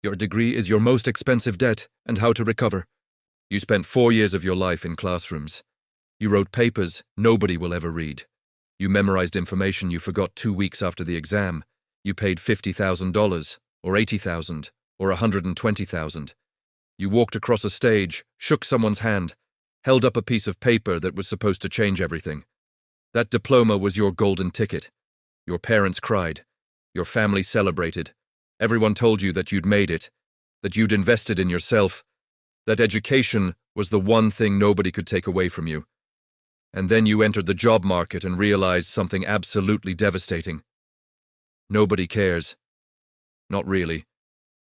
Your degree is your most expensive debt, and how to recover. You spent 4 years of your life in classrooms. You wrote papers nobody will ever read. You memorized information you forgot 2 weeks after the exam. You paid $50,000, or $80,000, or $120,000. You walked across a stage, shook someone's hand, held up a piece of paper that was supposed to change everything. That diploma was your golden ticket. Your parents cried. Your family celebrated. Everyone told you that you'd made it, that you'd invested in yourself, that education was the one thing nobody could take away from you. And then you entered the job market and realized something absolutely devastating. Nobody cares. Not really.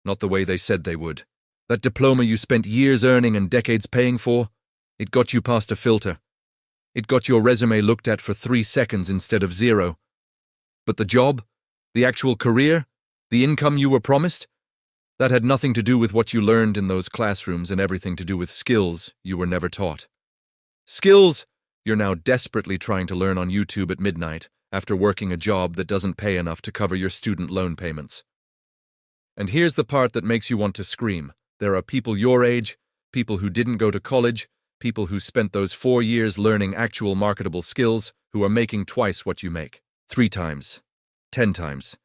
Not the way they said they would. That diploma you spent years earning and decades paying for, it got you past a filter. It got your resume looked at for 3 seconds instead of 0. But the job, the actual career, the income you were promised, that had nothing to do with what you learned in those classrooms and everything to do with skills you were never taught. Skills you're now desperately trying to learn on YouTube at midnight after working a job that doesn't pay enough to cover your student loan payments. And here's the part that makes you want to scream. There are people your age, people who didn't go to college, people who spent those 4 years learning actual marketable skills who are making twice what you make, 3 times, 10 times.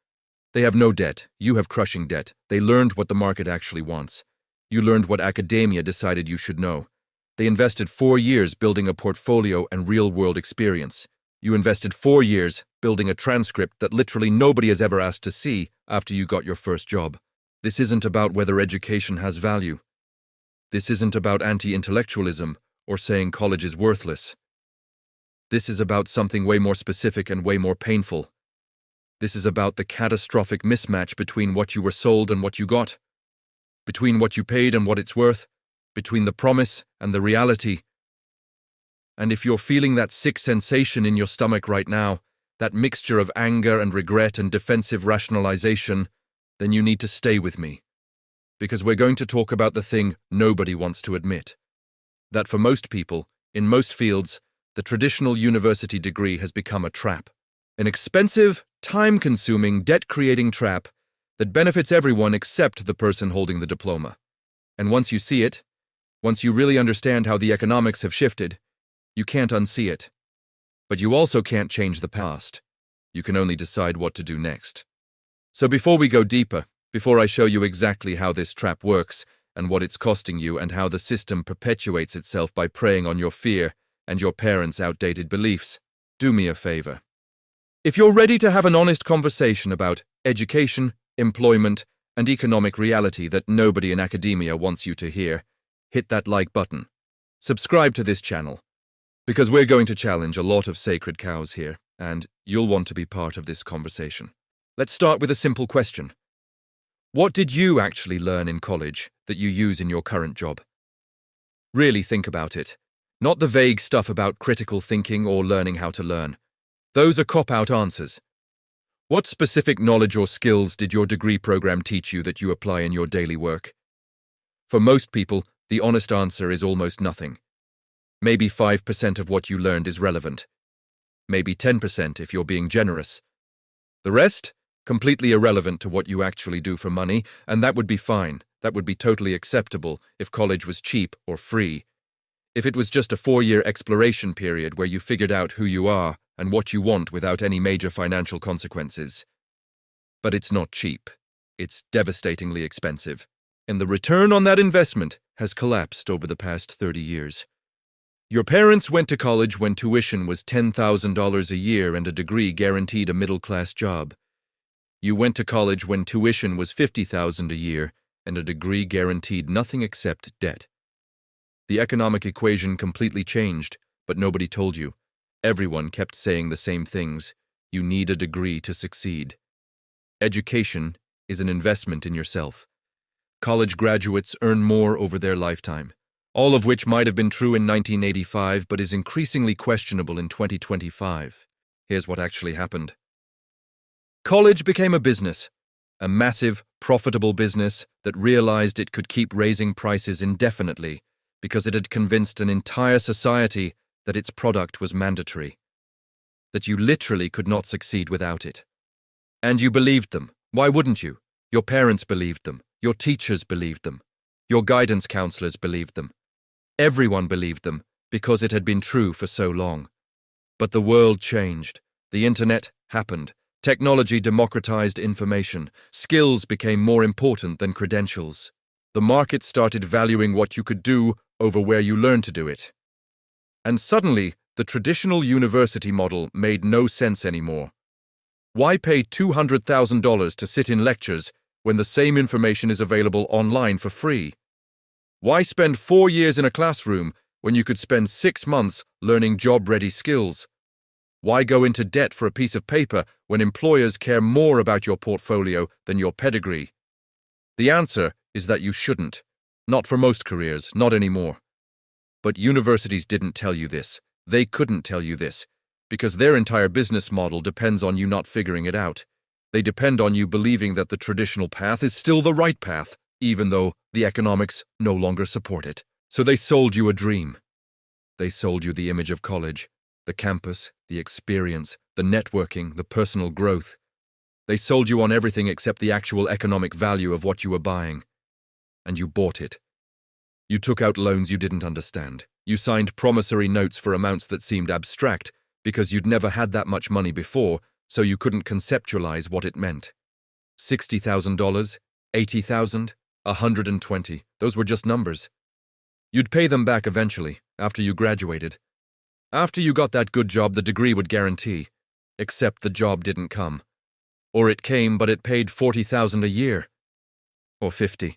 They have no debt. You have crushing debt. They learned what the market actually wants. You learned what academia decided you should know. They invested 4 years building a portfolio and real-world experience. You invested 4 years building a transcript that literally nobody has ever asked to see after you got your first job. This isn't about whether education has value. This isn't about anti-intellectualism or saying college is worthless. This is about something way more specific and way more painful. This is about the catastrophic mismatch between what you were sold and what you got, between what you paid and what it's worth, between the promise and the reality. And if you're feeling that sick sensation in your stomach right now, that mixture of anger and regret and defensive rationalization, then you need to stay with me. Because we're going to talk about the thing nobody wants to admit. That for most people, in most fields, the traditional university degree has become a trap. An expensive, time-consuming, debt-creating trap that benefits everyone except the person holding the diploma. And once you see it, once you really understand how the economics have shifted, you can't unsee it. But you also can't change the past. You can only decide what to do next. So before we go deeper, before I show you exactly how this trap works and what it's costing you and how the system perpetuates itself by preying on your fear and your parents' outdated beliefs, do me a favor. If you're ready to have an honest conversation about education, employment, and economic reality that nobody in academia wants you to hear, hit that like button. Subscribe to this channel, because we're going to challenge a lot of sacred cows here, and you'll want to be part of this conversation. Let's start with a simple question. What did you actually learn in college that you use in your current job? Really think about it. Not the vague stuff about critical thinking or learning how to learn. Those are cop-out answers. What specific knowledge or skills did your degree program teach you that you apply in your daily work? For most people, the honest answer is almost nothing. Maybe 5% of what you learned is relevant. Maybe 10% if you're being generous. The rest? Completely irrelevant to what you actually do for money, and that would be fine. That would be totally acceptable if college was cheap or free. If it was just a 4-year exploration period where you figured out who you are and what you want without any major financial consequences. But it's not cheap. It's devastatingly expensive. And the return on that investment has collapsed over the past 30 years. Your parents went to college when tuition was $10,000 a year and a degree guaranteed a middle-class job. You went to college when tuition was $50,000 a year and a degree guaranteed nothing except debt. The economic equation completely changed, but nobody told you. Everyone kept saying the same things. You need a degree to succeed. Education is an investment in yourself. College graduates earn more over their lifetime, all of which might have been true in 1985 but is increasingly questionable in 2025. Here's what actually happened. College became a business, a massive, profitable business that realized it could keep raising prices indefinitely because it had convinced an entire society that its product was mandatory, that you literally could not succeed without it. And you believed them. Why wouldn't you? Your parents believed them. Your teachers believed them. Your guidance counselors believed them. Everyone believed them because it had been true for so long. But the world changed. The internet happened. Technology democratized information. Skills became more important than credentials. The market started valuing what you could do over where you learned to do it. And suddenly, the traditional university model made no sense anymore. Why pay $200,000 to sit in lectures when the same information is available online for free? Why spend 4 years in a classroom when you could spend 6 months learning job-ready skills? Why go into debt for a piece of paper when employers care more about your portfolio than your pedigree? The answer is that you shouldn't. Not for most careers, not anymore. But universities didn't tell you this. They couldn't tell you this, because their entire business model depends on you not figuring it out. They depend on you believing that the traditional path is still the right path, even though the economics no longer support it. So they sold you a dream. They sold you the image of college, the campus, the experience, the networking, the personal growth. They sold you on everything except the actual economic value of what you were buying. And you bought it. You took out loans you didn't understand. You signed promissory notes for amounts that seemed abstract because you'd never had that much money before, so you couldn't conceptualize what it meant. $60,000, $80,000, $120,000, those were just numbers. You'd pay them back eventually, after you graduated. After you got that good job the degree would guarantee, except the job didn't come. Or it came, but it paid $40,000 a year. Or $50,000,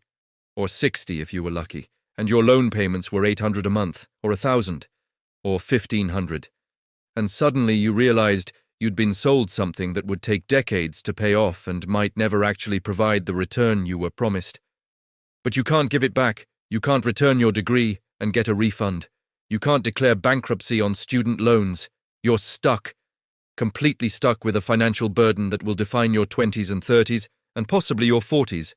or $60,000 if you were lucky, and your loan payments were $800 a month, or $1,000, or $1,500. And suddenly you realized you'd been sold something that would take decades to pay off and might never actually provide the return you were promised. But you can't give it back. You can't return your degree and get a refund. You can't declare bankruptcy on student loans. You're stuck. Completely stuck with a financial burden that will define your 20s and 30s, and possibly your 40s,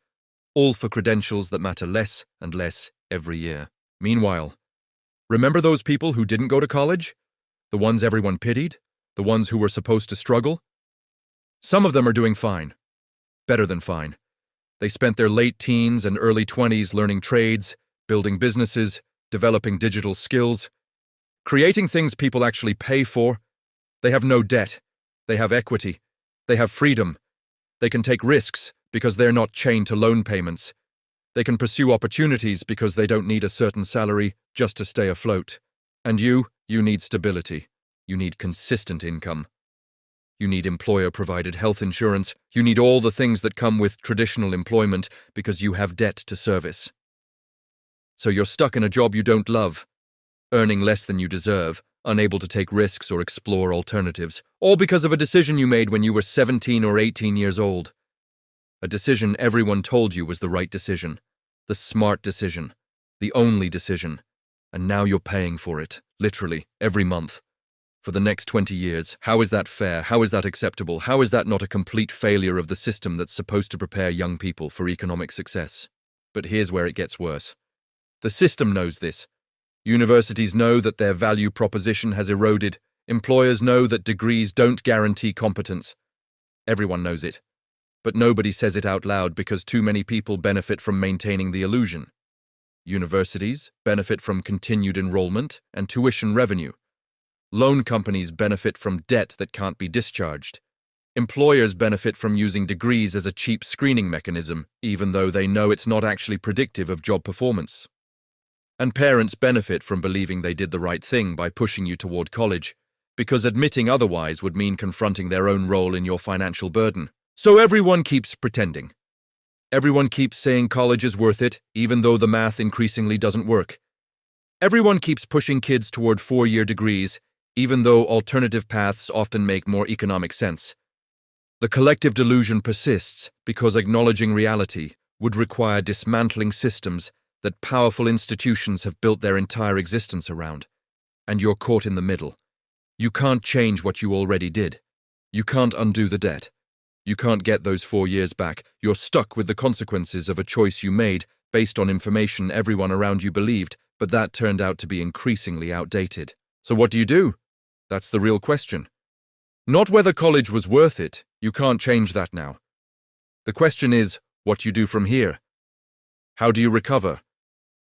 all for credentials that matter less and less every year. Meanwhile, remember those people who didn't go to college? The ones everyone pitied? The ones who were supposed to struggle? Some of them are doing fine. Better than fine. They spent their late teens and early 20s learning trades, building businesses, developing digital skills, creating things people actually pay for. They have no debt. They have equity. They have freedom. They can take risks because they're not chained to loan payments. They can pursue opportunities because they don't need a certain salary just to stay afloat. And you need stability. You need consistent income. You need employer-provided health insurance. You need all the things that come with traditional employment because you have debt to service. So you're stuck in a job you don't love, earning less than you deserve, unable to take risks or explore alternatives, all because of a decision you made when you were 17 or 18 years old. A decision everyone told you was the right decision, the smart decision, the only decision, and now you're paying for it, literally, every month. For the next 20 years, how is that fair? How is that acceptable? How is that not a complete failure of the system that's supposed to prepare young people for economic success? But here's where it gets worse. The system knows this. Universities know that their value proposition has eroded. Employers know that degrees don't guarantee competence. Everyone knows it. But nobody says it out loud because too many people benefit from maintaining the illusion. Universities benefit from continued enrollment and tuition revenue. Loan companies benefit from debt that can't be discharged. Employers benefit from using degrees as a cheap screening mechanism, even though they know it's not actually predictive of job performance. And parents benefit from believing they did the right thing by pushing you toward college, because admitting otherwise would mean confronting their own role in your financial burden. So everyone keeps pretending. Everyone keeps saying college is worth it, even though the math increasingly doesn't work. Everyone keeps pushing kids toward 4-year degrees, even though alternative paths often make more economic sense. The collective delusion persists because acknowledging reality would require dismantling systems that powerful institutions have built their entire existence around. And you're caught in the middle. You can't change what you already did. You can't undo the debt. You can't get those 4 years back. You're stuck with the consequences of a choice you made based on information everyone around you believed, but that turned out to be increasingly outdated. So what do? That's the real question. Not whether college was worth it. You can't change that now. The question is what you do from here. How do you recover?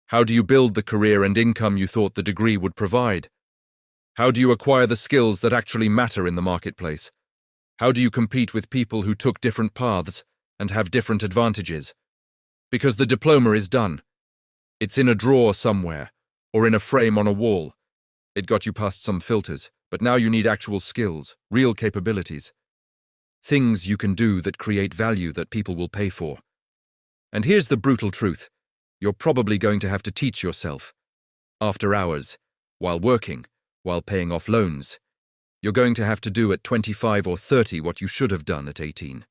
How do you build the career and income you thought the degree would provide? How do you acquire the skills that actually matter in the marketplace? How do you compete with people who took different paths and have different advantages? Because the diploma is done. It's in a drawer somewhere, or in a frame on a wall. It got you past some filters, but now you need actual skills, real capabilities. Things you can do that create value that people will pay for. And here's the brutal truth. You're probably going to have to teach yourself. After hours, while working, while paying off loans. You're going to have to do at 25 or 30 what you should have done at 18.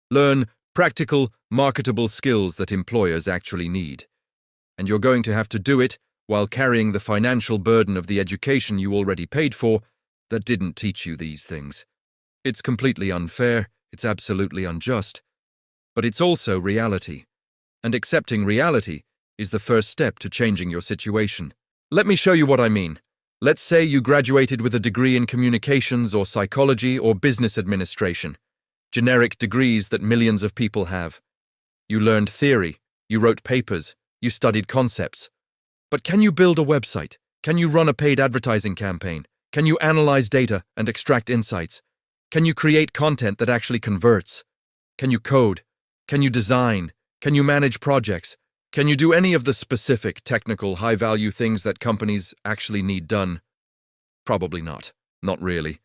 Learn practical, marketable skills that employers actually need. And you're going to have to do it while carrying the financial burden of the education you already paid for that didn't teach you these things. It's completely unfair, it's absolutely unjust, but it's also reality. And accepting reality is the first step to changing your situation. Let me show you what I mean. Let's say you graduated with a degree in communications or psychology or business administration, generic degrees that millions of people have. You learned theory, you wrote papers, you studied concepts. But can you build a website? Can you run a paid advertising campaign? Can you analyze data and extract insights? Can you create content that actually converts? Can you code? Can you design? Can you manage projects? Can you do any of the specific, technical, high-value things that companies actually need done? Probably not. Not really.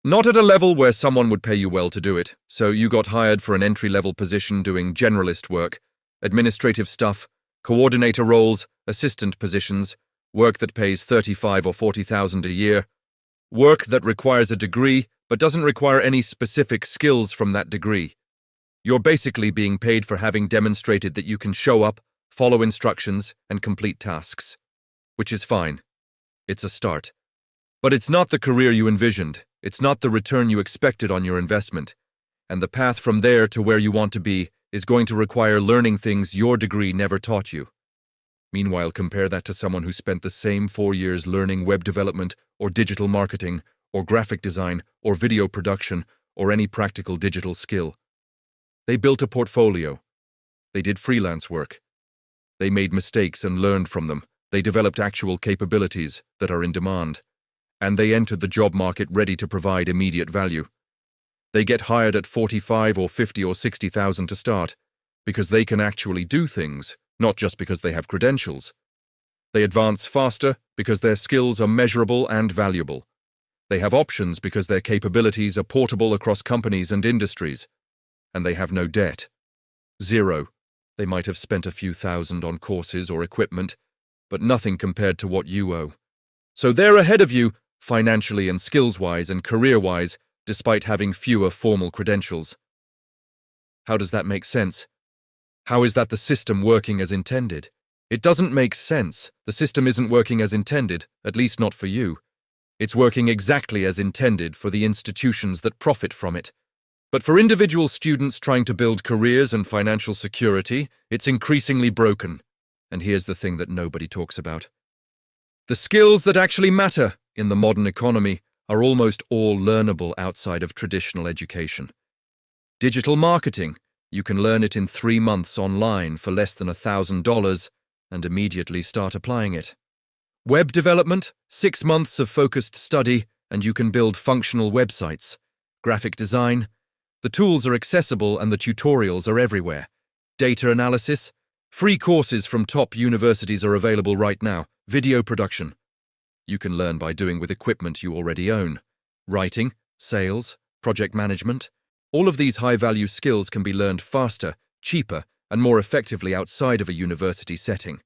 Not at a level where someone would pay you well to do it, so you got hired for an entry-level position doing generalist work, administrative stuff, coordinator roles, assistant positions, work that pays $35,000 or $40,000 a year, work that requires a degree but doesn't require any specific skills from that degree. You're basically being paid for having demonstrated that you can show up, follow instructions, and complete tasks. Which is fine. It's a start. But it's not the career you envisioned. It's not the return you expected on your investment. And the path from there to where you want to be is going to require learning things your degree never taught you. Meanwhile, compare that to someone who spent the same 4 years learning web development or digital marketing or graphic design or video production or any practical digital skill. They built a portfolio. They did freelance work. They made mistakes and learned from them. They developed actual capabilities that are in demand. And they entered the job market ready to provide immediate value. They get hired at 45 or 50 or 60,000 to start, because they can actually do things, not just because they have credentials. They advance faster because their skills are measurable and valuable. They have options because their capabilities are portable across companies and industries. And they have no debt. Zero. They might have spent a few thousand on courses or equipment, but nothing compared to what you owe. So they're ahead of you, financially and skills-wise and career-wise, despite having fewer formal credentials. How does that make sense? How is that the system working as intended? It doesn't make sense. The system isn't working as intended, at least not for you. It's working exactly as intended for the institutions that profit from it. But for individual students trying to build careers and financial security, it's increasingly broken. And here's the thing that nobody talks about. The skills that actually matter in the modern economy are almost all learnable outside of traditional education. Digital marketing, you can learn it in 3 months online for less than $1,000 and immediately start applying it. Web development, 6 months of focused study and you can build functional websites. Graphic design, the tools are accessible and the tutorials are everywhere. Data analysis, free courses from top universities are available right now. Video production, you can learn by doing with equipment you already own. Writing, sales, project management, all of these high-value skills can be learned faster, cheaper, and more effectively outside of a university setting.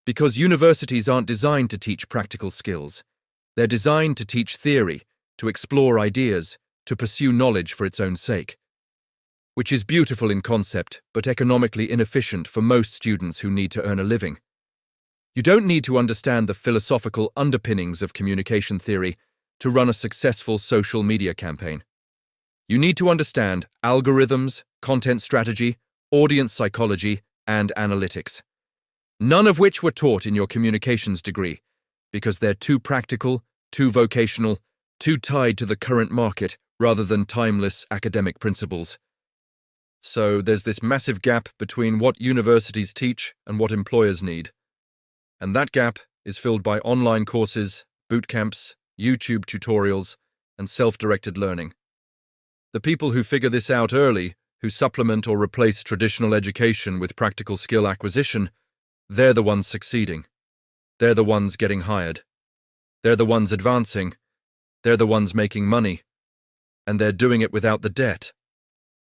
Because universities aren't designed to teach practical skills. They're designed to teach theory, to explore ideas, to pursue knowledge for its own sake. Which is beautiful in concept, but economically inefficient for most students who need to earn a living. You don't need to understand the philosophical underpinnings of communication theory to run a successful social media campaign. You need to understand algorithms, content strategy, audience psychology, and analytics. None of which were taught in your communications degree, because they're too practical, too vocational, too tied to the current market rather than timeless academic principles. So there's this massive gap between what universities teach and what employers need. And that gap is filled by online courses, boot camps, YouTube tutorials, and self-directed learning. The people who figure this out early, who supplement or replace traditional education with practical skill acquisition, they're the ones succeeding. They're the ones getting hired. They're the ones advancing. They're the ones making money. And they're doing it without the debt.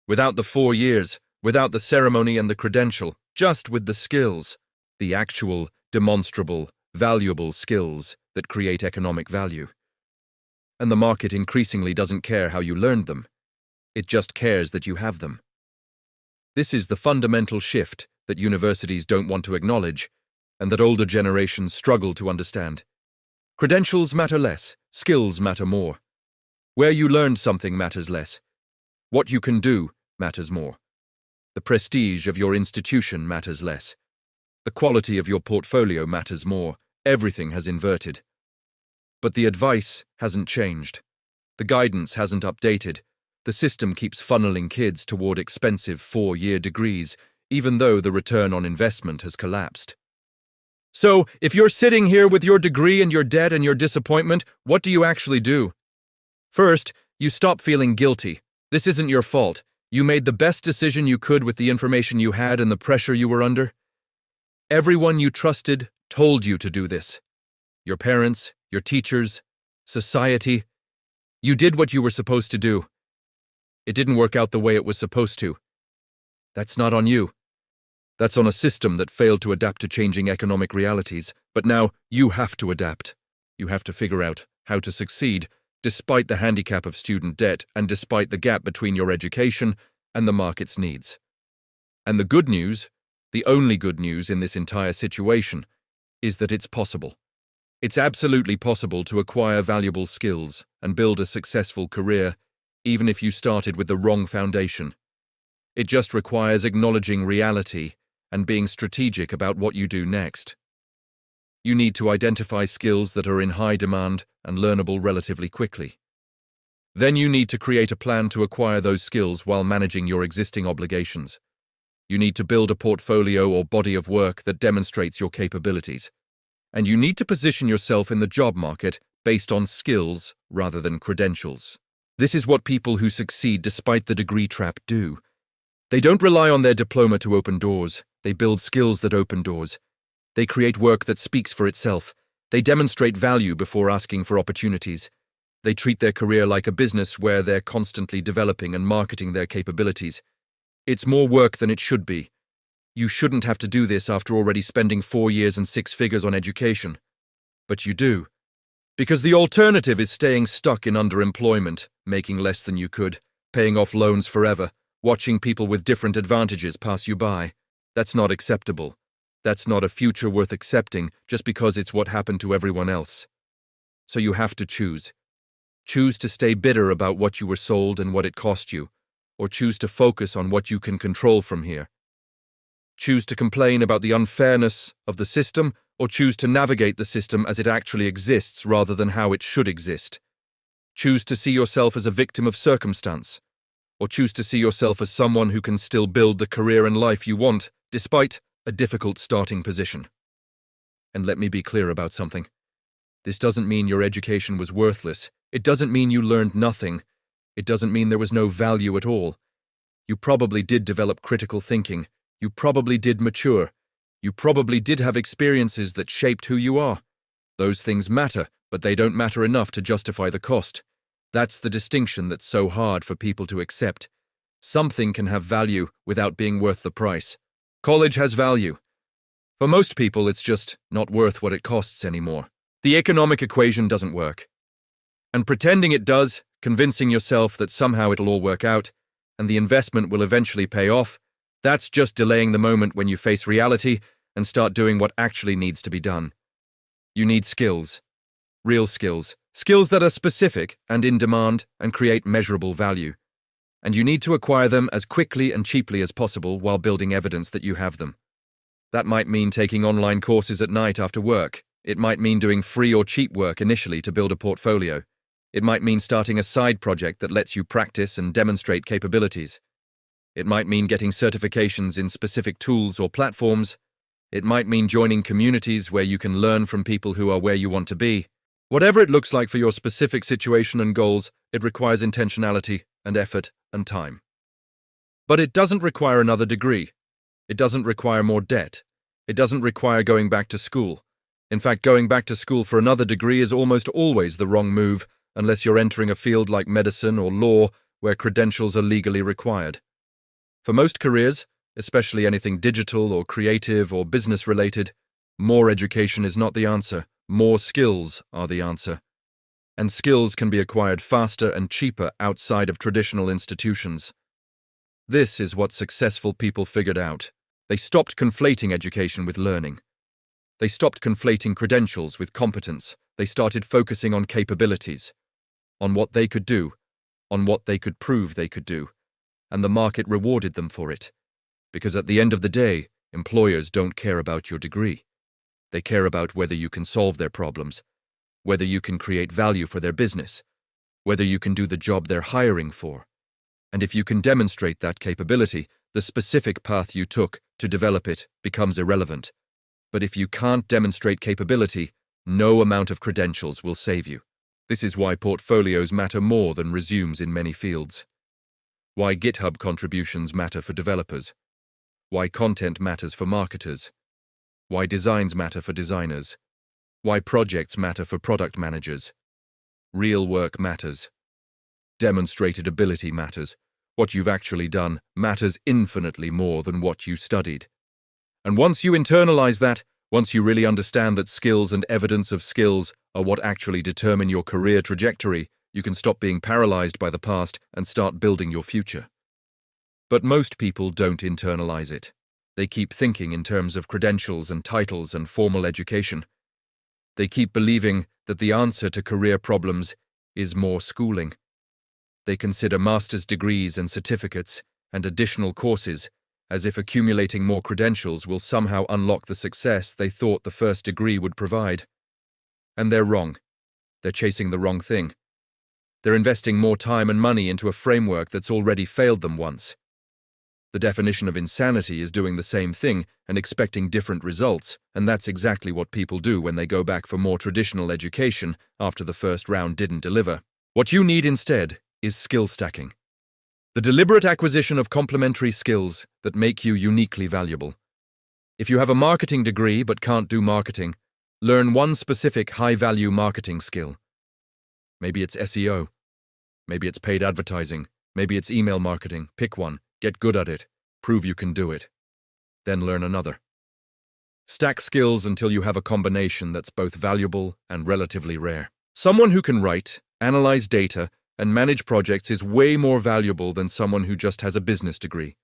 Without the 4 years, without the ceremony and the credential, just with the skills, the actual, demonstrable, valuable skills that create economic value. And the market increasingly doesn't care how you learned them. It just cares that you have them. This is the fundamental shift that universities don't want to acknowledge and that older generations struggle to understand. Credentials matter less, skills matter more. Where you learned something matters less. What you can do matters more. The prestige of your institution matters less. The quality of your portfolio matters more. Everything has inverted. But the advice hasn't changed. The guidance hasn't updated. The system keeps funneling kids toward expensive 4-year degrees, even though the return on investment has collapsed. So, if you're sitting here with your degree and your debt and your disappointment, what do you actually do? First, you stop feeling guilty. This isn't your fault. You made the best decision you could with the information you had and the pressure you were under. Everyone you trusted told you to do this. Your parents, your teachers, society. You did what you were supposed to do. It didn't work out the way it was supposed to. That's not on you. That's on a system that failed to adapt to changing economic realities. But now you have to adapt. You have to figure out how to succeed, despite the handicap of student debt and despite the gap between your education and the market's needs. And the good news, the only good news in this entire situation, is that it's possible. It's absolutely possible to acquire valuable skills and build a successful career, even if you started with the wrong foundation. It just requires acknowledging reality and being strategic about what you do next. You need to identify skills that are in high demand and learnable relatively quickly. Then you need to create a plan to acquire those skills while managing your existing obligations. You need to build a portfolio or body of work that demonstrates your capabilities. And you need to position yourself in the job market based on skills rather than credentials. This is what people who succeed despite the degree trap do. They don't rely on their diploma to open doors. They build skills that open doors. They create work that speaks for itself. They demonstrate value before asking for opportunities. They treat their career like a business where they're constantly developing and marketing their capabilities. It's more work than it should be. You shouldn't have to do this after already spending 4 years and 6 figures on education. But you do. Because the alternative is staying stuck in underemployment, making less than you could, paying off loans forever, watching people with different advantages pass you by. That's not acceptable. That's not a future worth accepting just because it's what happened to everyone else. So you have to choose. Choose to stay bitter about what you were sold and what it cost you, or choose to focus on what you can control from here. Choose to complain about the unfairness of the system, or choose to navigate the system as it actually exists rather than how it should exist. Choose to see yourself as a victim of circumstance, or choose to see yourself as someone who can still build the career and life you want, despite a difficult starting position. And let me be clear about something. This doesn't mean your education was worthless. It doesn't mean you learned nothing. It doesn't mean there was no value at all. You probably did develop critical thinking. You probably did mature. You probably did have experiences that shaped who you are. Those things matter, but they don't matter enough to justify the cost. That's the distinction that's so hard for people to accept. Something can have value without being worth the price. College has value. For most people, it's just not worth what it costs anymore. The economic equation doesn't work. And pretending it does, convincing yourself that somehow it'll all work out, and the investment will eventually pay off, that's just delaying the moment when you face reality and start doing what actually needs to be done. You need skills. Real skills. Skills that are specific and in demand and create measurable value. And you need to acquire them as quickly and cheaply as possible while building evidence that you have them. That might mean taking online courses at night after work. It might mean doing free or cheap work initially to build a portfolio. It might mean starting a side project that lets you practice and demonstrate capabilities. It might mean getting certifications in specific tools or platforms. It might mean joining communities where you can learn from people who are where you want to be. Whatever it looks like for your specific situation and goals, it requires intentionality and effort and time. But it doesn't require another degree. It doesn't require more debt. It doesn't require going back to school. In fact, going back to school for another degree is almost always the wrong move unless you're entering a field like medicine or law where credentials are legally required. For most careers, especially anything digital or creative or business-related, more education is not the answer. More skills are the answer. And skills can be acquired faster and cheaper outside of traditional institutions. This is what successful people figured out. They stopped conflating education with learning. They stopped conflating credentials with competence. They started focusing on capabilities, on what they could do, on what they could prove they could do, and the market rewarded them for it. Because at the end of the day, employers don't care about your degree. They care about whether you can solve their problems, whether you can create value for their business, whether you can do the job they're hiring for. And if you can demonstrate that capability, the specific path you took to develop it becomes irrelevant. But if you can't demonstrate capability, no amount of credentials will save you. This is why portfolios matter more than resumes in many fields. Why GitHub contributions matter for developers. Why content matters for marketers. Why designs matter for designers. Why projects matter for product managers. Real work matters. Demonstrated ability matters. What you've actually done matters infinitely more than what you studied. And once you internalize that, once you really understand that skills and evidence of skills are what actually determine your career trajectory, you can stop being paralyzed by the past and start building your future. But most people don't internalize it. They keep thinking in terms of credentials and titles and formal education. They keep believing that the answer to career problems is more schooling. They consider master's degrees and certificates and additional courses as if accumulating more credentials will somehow unlock the success they thought the first degree would provide. And they're wrong. They're chasing the wrong thing. They're investing more time and money into a framework that's already failed them once. The definition of insanity is doing the same thing and expecting different results, and that's exactly what people do when they go back for more traditional education after the first round didn't deliver. What you need instead is skill stacking. The deliberate acquisition of complementary skills that make you uniquely valuable. If you have a marketing degree but can't do marketing, learn one specific high-value marketing skill. Maybe it's SEO. Maybe it's paid advertising. Maybe it's email marketing. Pick one. Get good at it. Prove you can do it. Then learn another. Stack skills until you have a combination that's both valuable and relatively rare. Someone who can write, analyze data, and manage projects is way more valuable than someone who just has a business degree.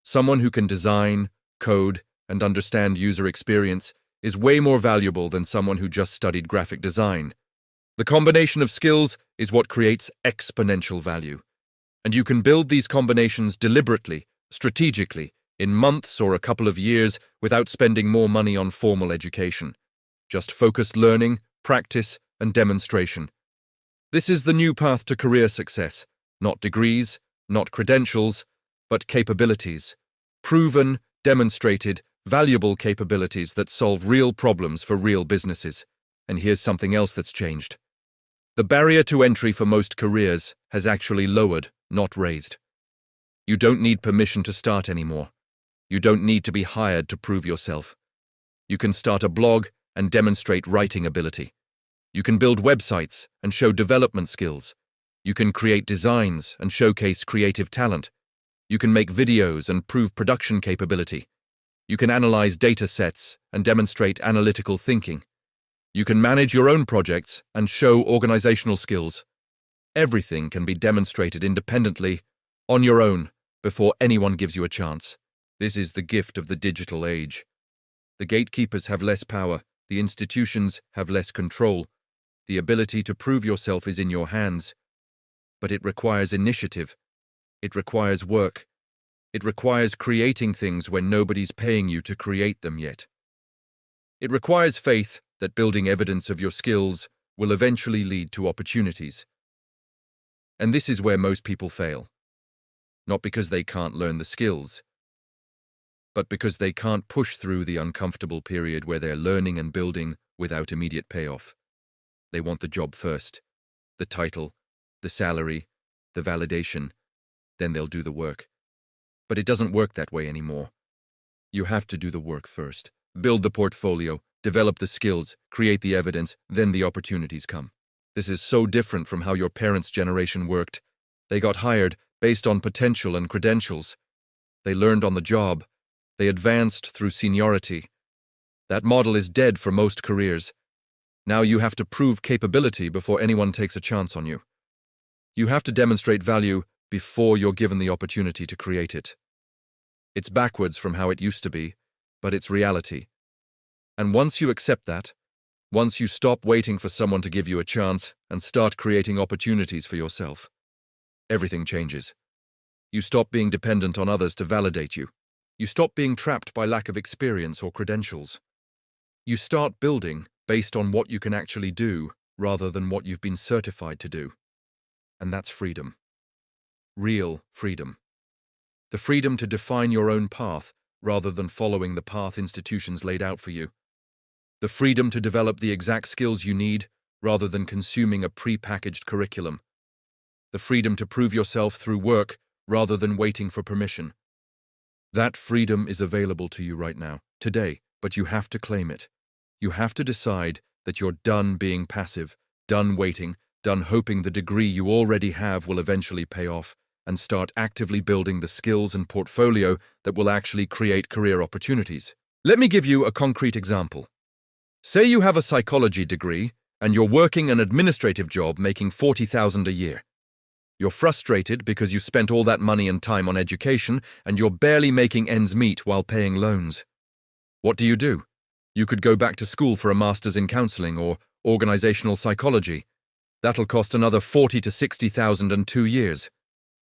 Someone who can design, code, and understand user experience is way more valuable than someone who just studied graphic design. The combination of skills is what creates exponential value. And you can build these combinations deliberately, strategically, in months or a couple of years without spending more money on formal education. Just focused learning, practice, and demonstration. This is the new path to career success. Not degrees, not credentials, but capabilities. Proven, demonstrated, valuable capabilities that solve real problems for real businesses. And here's something else that's changed. The barrier to entry for most careers has actually lowered, not raised. You don't need permission to start anymore. You don't need to be hired to prove yourself. You can start a blog and demonstrate writing ability. You can build websites and show development skills. You can create designs and showcase creative talent. You can make videos and prove production capability. You can analyze data sets and demonstrate analytical thinking. You can manage your own projects and show organizational skills. Everything can be demonstrated independently, on your own, before anyone gives you a chance. This is the gift of the digital age. The gatekeepers have less power, the institutions have less control. The ability to prove yourself is in your hands. But it requires initiative. It requires work. It requires creating things when nobody's paying you to create them yet. It requires faith that building evidence of your skills will eventually lead to opportunities. And this is where most people fail. not because they can't learn the skills, but because they can't push through the uncomfortable period where they're learning and building without immediate payoff. They want the job first, the title, the salary, the validation, then they'll do the work. But it doesn't work that way anymore. You have to do the work first. Build the portfolio, develop the skills, create the evidence, then the opportunities come. This is so different from how your parents' generation worked. They got hired based on potential and credentials. They learned on the job. They advanced through seniority. That model is dead for most careers. Now you have to prove capability before anyone takes a chance on you. You have to demonstrate value before you're given the opportunity to create it. It's backwards from how it used to be, but it's reality. And once you accept that, once you stop waiting for someone to give you a chance and start creating opportunities for yourself, everything changes. You stop being dependent on others to validate you. You stop being trapped by lack of experience or credentials. You start building based on what you can actually do rather than what you've been certified to do. And that's freedom. Real freedom. The freedom to define your own path rather than following the path institutions laid out for you. The freedom to develop the exact skills you need rather than consuming a pre-packaged curriculum. The freedom to prove yourself through work rather than waiting for permission. That freedom is available to you right now, today, but you have to claim it. You have to decide that you're done being passive, done waiting, done hoping the degree you already have will eventually pay off, and start actively building the skills and portfolio that will actually create career opportunities. Let me give you a concrete example. Say you have a psychology degree and you're working an administrative job making $40,000 a year. You're frustrated because you spent all that money and time on education and you're barely making ends meet while paying loans. What do? You could go back to school for a master's in counseling or organizational psychology. That'll cost another $40,000 to $60,000 in 2 years.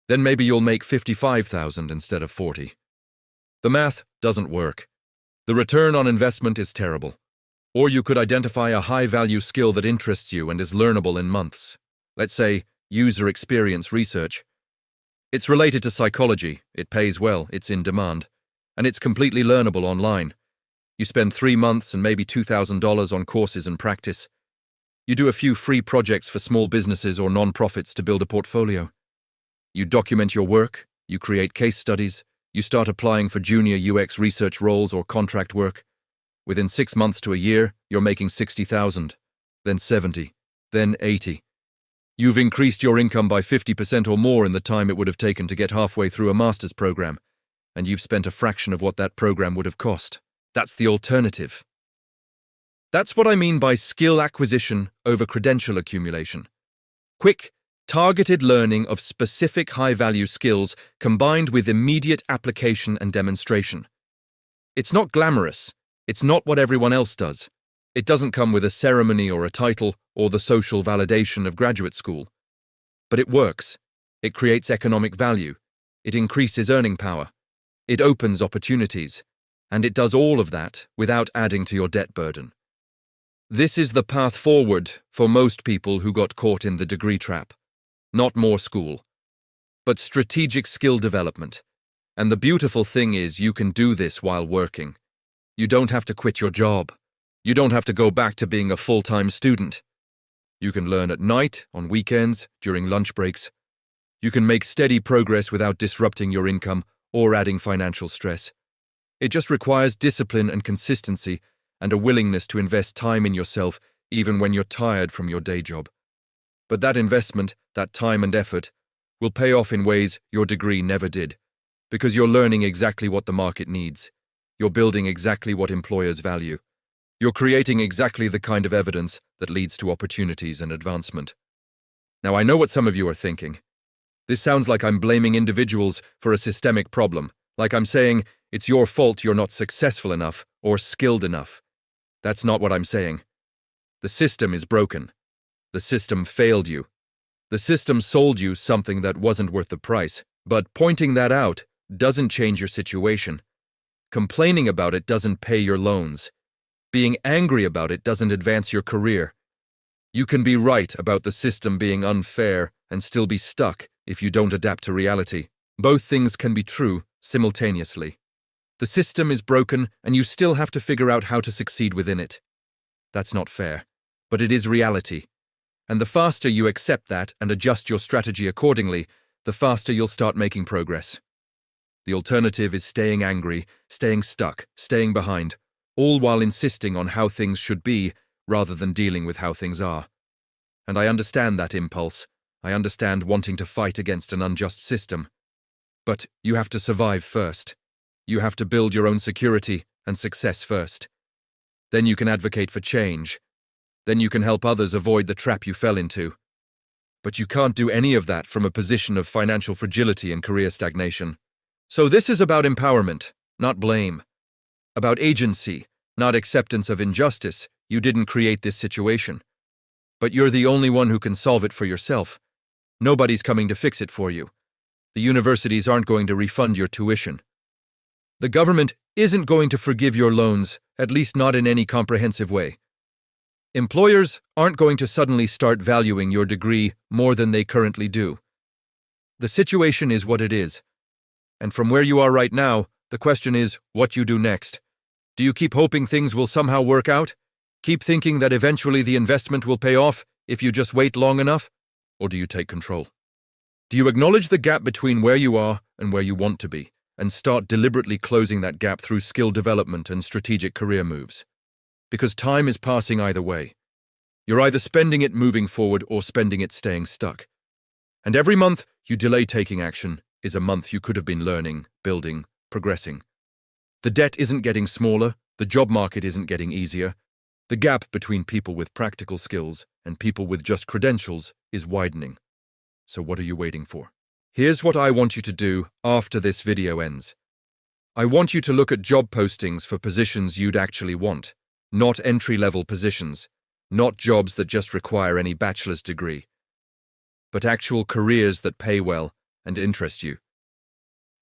Then maybe you'll make $55,000 instead of $40,000. The math doesn't work. The return on investment is terrible. Or you could identify a high-value skill that interests you and is learnable in months. Let's say user experience research. It's related to psychology, it pays well, it's in demand, and it's completely learnable online. You spend 3 months and maybe $2,000 on courses and practice. You do a few free projects for small businesses or non-profits to build a portfolio. You document your work, you create case studies, you start applying for junior UX research roles or contract work. Within 6 months to a year, you're making $60,000, then $70,000, then $80,000. You've increased your income by 50% or more in the time it would have taken to get halfway through a master's program, and you've spent a fraction of what that program would have cost. That's the alternative. That's what I mean by skill acquisition over credential accumulation. Quick, targeted learning of specific high-value skills combined with immediate application and demonstration. It's not glamorous. It's not what everyone else does. It doesn't come with a ceremony or a title or the social validation of graduate school. But it works. It creates economic value. It increases earning power. It opens opportunities. And it does all of that without adding to your debt burden. This is the path forward for most people who got caught in the degree trap. Not more school, but strategic skill development. And the beautiful thing is you can do this while working. You don't have to quit your job. You don't have to go back to being a full-time student. You can learn at night, on weekends, during lunch breaks. You can make steady progress without disrupting your income or adding financial stress. It just requires discipline and consistency and a willingness to invest time in yourself even when you're tired from your day job. But that investment, that time and effort, will pay off in ways your degree never did, because you're learning exactly what the market needs. You're building exactly what employers value. You're creating exactly the kind of evidence that leads to opportunities and advancement. Now, I know what some of you are thinking. This sounds like I'm blaming individuals for a systemic problem, like I'm saying it's your fault you're not successful enough or skilled enough. That's not what I'm saying. The system is broken. The system failed you. The system sold you something that wasn't worth the price, but pointing that out doesn't change your situation. Complaining about it doesn't pay your loans. Being angry about it doesn't advance your career. You can be right about the system being unfair and still be stuck if you don't adapt to reality. Both things can be true simultaneously. The system is broken, and you still have to figure out how to succeed within it. That's not fair, but it is reality. And the faster you accept that and adjust your strategy accordingly, the faster you'll start making progress. The alternative is staying angry, staying stuck, staying behind, all while insisting on how things should be rather than dealing with how things are. And I understand that impulse. I understand wanting to fight against an unjust system. But you have to survive first. You have to build your own security and success first. Then you can advocate for change. Then you can help others avoid the trap you fell into. But you can't do any of that from a position of financial fragility and career stagnation. So this is about empowerment, not blame. About agency, not acceptance of injustice. You didn't create this situation. But you're the only one who can solve it for yourself. Nobody's coming to fix it for you. The universities aren't going to refund your tuition. The government isn't going to forgive your loans, at least not in any comprehensive way. Employers aren't going to suddenly start valuing your degree more than they currently do. The situation is what it is. And from where you are right now, the question is what you do next. Do you keep hoping things will somehow work out? Keep thinking that eventually the investment will pay off if you just wait long enough? Or do you take control? Do you acknowledge the gap between where you are and where you want to be, and start deliberately closing that gap through skill development and strategic career moves? Because time is passing either way. You're either spending it moving forward or spending it staying stuck. And every month you delay taking action is a month you could have been learning, building, progressing. The debt isn't getting smaller, the job market isn't getting easier. The gap between people with practical skills and people with just credentials is widening. So what are you waiting for? Here's what I want you to do after this video ends. I want you to look at job postings for positions you'd actually want, not entry-level positions, not jobs that just require any bachelor's degree, but actual careers that pay well and interest you.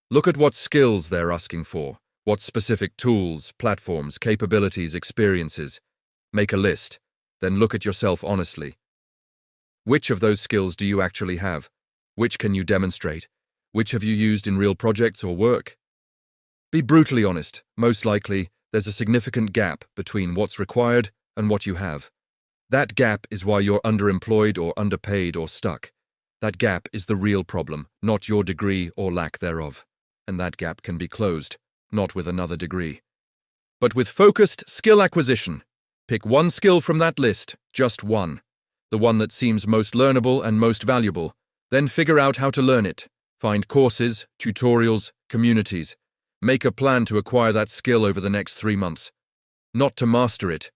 Look at what skills they're asking for, what specific tools, platforms, capabilities, experiences. Make a list, then look at yourself honestly. Which of those skills do you actually have? Which can you demonstrate? Which have you used in real projects or work? Be brutally honest. Most likely, there's a significant gap between what's required and what you have. That gap is why you're underemployed or underpaid or stuck. That gap is the real problem, not your degree or lack thereof. And that gap can be closed, not with another degree, but with focused skill acquisition. Pick one skill from that list, just one. The one that seems most learnable and most valuable. Then figure out how to learn it. Find courses, tutorials, communities. Make a plan to acquire that skill over the next 3 months. Not to master it,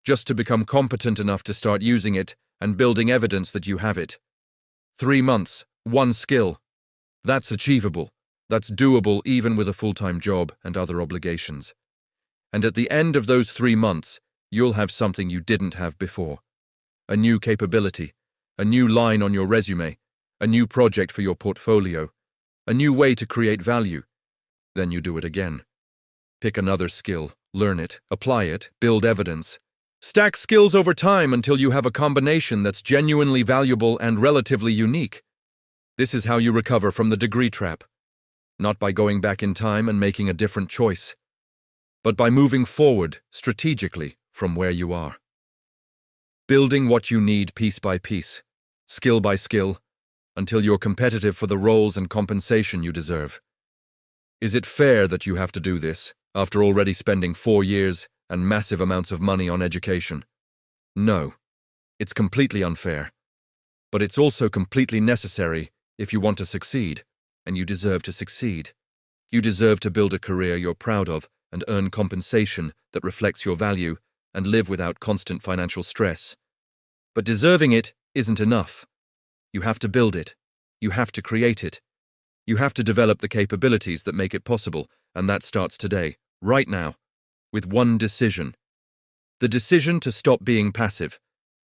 just to become competent enough to start using it and building evidence that you have it. 3 months, one skill. That's achievable. That's doable even with a full-time job and other obligations. And at the end of those 3 months, you'll have something you didn't have before. A new capability, a new line on your resume, a new project for your portfolio, a new way to create value. Then you do it again. Pick another skill, learn it, apply it, build evidence. Stack skills over time until you have a combination that's genuinely valuable and relatively unique. This is how you recover from the degree trap. Not by going back in time and making a different choice, but by moving forward strategically from where you are. Building what you need piece by piece, skill by skill, until you're competitive for the roles and compensation you deserve. Is it fair that you have to do this after already spending 4 years and massive amounts of money on education? No, it's completely unfair. But it's also completely necessary if you want to succeed, and you deserve to succeed. You deserve to build a career you're proud of and earn compensation that reflects your value and live without constant financial stress. But deserving it isn't enough. You have to build it. You have to create it. You have to develop the capabilities that make it possible, and that starts today, right now, with one decision. The decision to stop being passive.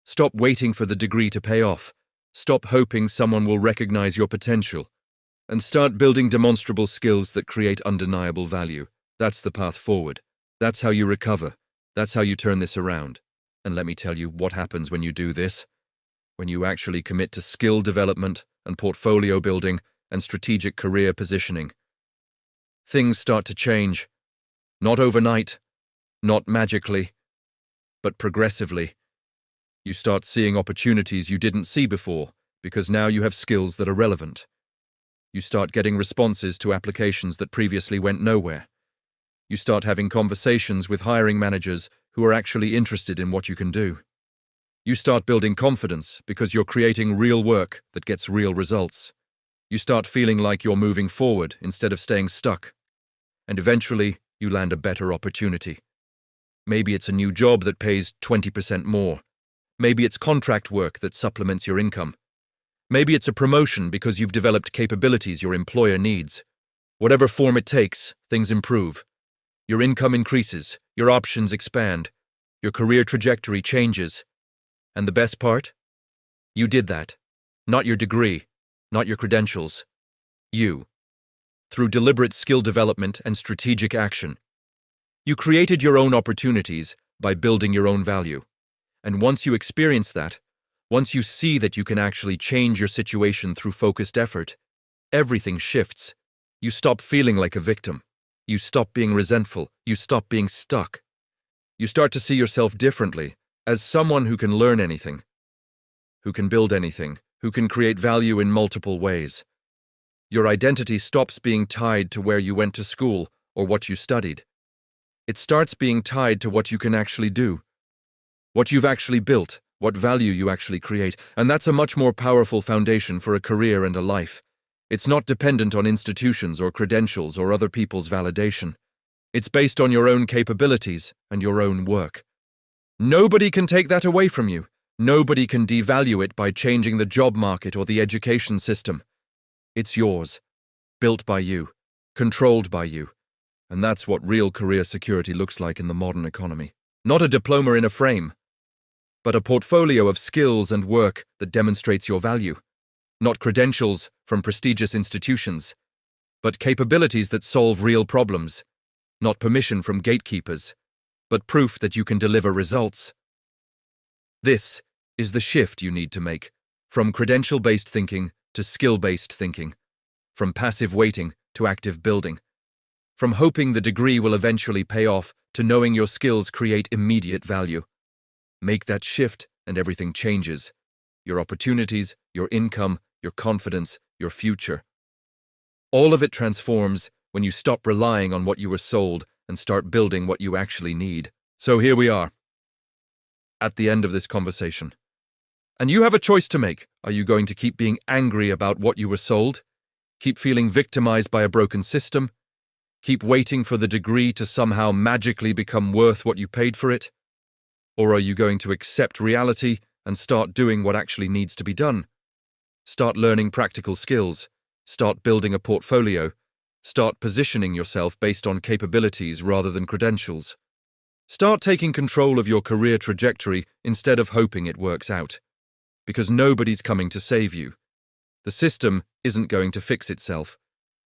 Stop waiting for the degree to pay off. Stop hoping someone will recognize your potential. And start building demonstrable skills that create undeniable value. That's the path forward. That's how you recover. That's how you turn this around. And let me tell you what happens when you do this. When you actually commit to skill development and portfolio building and strategic career positioning. Things start to change, not overnight, not magically, but progressively. You start seeing opportunities you didn't see before because now you have skills that are relevant. You start getting responses to applications that previously went nowhere. You start having conversations with hiring managers who are actually interested in what you can do. You start building confidence because you're creating real work that gets real results. You start feeling like you're moving forward instead of staying stuck. And eventually, you land a better opportunity. Maybe it's a new job that pays 20% more. Maybe it's contract work that supplements your income. Maybe it's a promotion because you've developed capabilities your employer needs. Whatever form it takes, things improve. Your income increases, your options expand, your career trajectory changes. And the best part? You did that. Not your degree, not your credentials. You. Through deliberate skill development and strategic action. You created your own opportunities by building your own value. And once you experience that, once you see that you can actually change your situation through focused effort, everything shifts. You stop feeling like a victim. You stop being resentful. You stop being stuck. You start to see yourself differently, as someone who can learn anything, who can build anything, who can create value in multiple ways. Your identity stops being tied to where you went to school or what you studied. It starts being tied to what you can actually do, what you've actually built, what value you actually create, and that's a much more powerful foundation for a career and a life. It's not dependent on institutions or credentials or other people's validation. It's based on your own capabilities and your own work. Nobody can take that away from you. Nobody can devalue it by changing the job market or the education system. It's yours, built by you, controlled by you. And that's what real career security looks like in the modern economy. Not a diploma in a frame, but a portfolio of skills and work that demonstrates your value. Not credentials from prestigious institutions, but capabilities that solve real problems. Not permission from gatekeepers, but proof that you can deliver results. This is the shift you need to make, from credential-based thinking to skill-based thinking, from passive waiting to active building, from hoping the degree will eventually pay off to knowing your skills create immediate value. Make that shift and everything changes. Your opportunities, your income, your confidence, your future. All of it transforms when you stop relying on what you were sold and start building what you actually need. So here we are, at the end of this conversation. And you have a choice to make. Are you going to keep being angry about what you were sold? Keep feeling victimized by a broken system? Keep waiting for the degree to somehow magically become worth what you paid for it? Or are you going to accept reality and start doing what actually needs to be done? Start learning practical skills. Start building a portfolio. Start positioning yourself based on capabilities rather than credentials. Start taking control of your career trajectory instead of hoping it works out. Because nobody's coming to save you. The system isn't going to fix itself.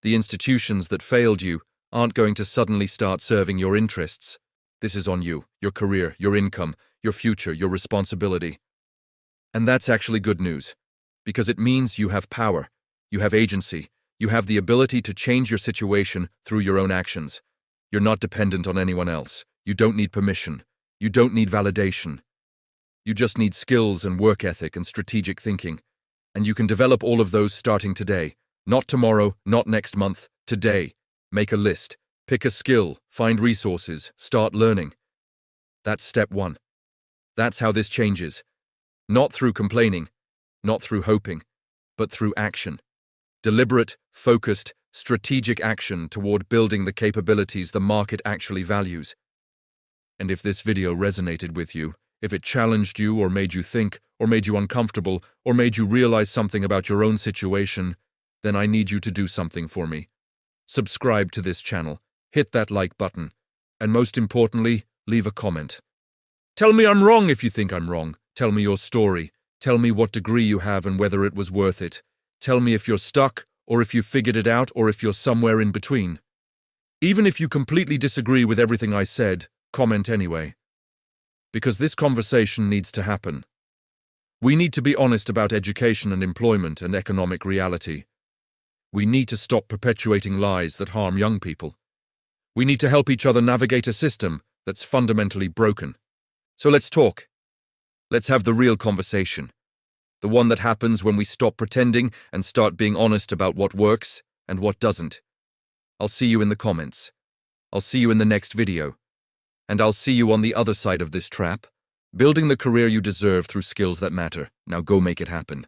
The institutions that failed you aren't going to suddenly start serving your interests. This is on you, your career, your income, your future, your responsibility. And that's actually good news, because it means you have power, you have agency, you have the ability to change your situation through your own actions. You're not dependent on anyone else. You don't need permission. You don't need validation. You just need skills and work ethic and strategic thinking. And you can develop all of those starting today. Not tomorrow, not next month, today. Make a list, pick a skill, find resources, start learning. That's step one. That's how this changes. Not through complaining, not through hoping, but through action. Deliberate, focused, strategic action toward building the capabilities the market actually values. And if this video resonated with you, if it challenged you or made you think, or made you uncomfortable, or made you realize something about your own situation, then I need you to do something for me. Subscribe to this channel, hit that like button, and most importantly, leave a comment. Tell me I'm wrong if you think I'm wrong. Tell me your story. Tell me what degree you have and whether it was worth it. Tell me if you're stuck, or if you figured it out, or if you're somewhere in between. Even if you completely disagree with everything I said, comment anyway. Because this conversation needs to happen. We need to be honest about education and employment and economic reality. We need to stop perpetuating lies that harm young people. We need to help each other navigate a system that's fundamentally broken. So let's talk. Let's have the real conversation. The one that happens when we stop pretending and start being honest about what works and what doesn't. I'll see you in the comments. I'll see you in the next video. And I'll see you on the other side of this trap, building the career you deserve through skills that matter. Now go make it happen.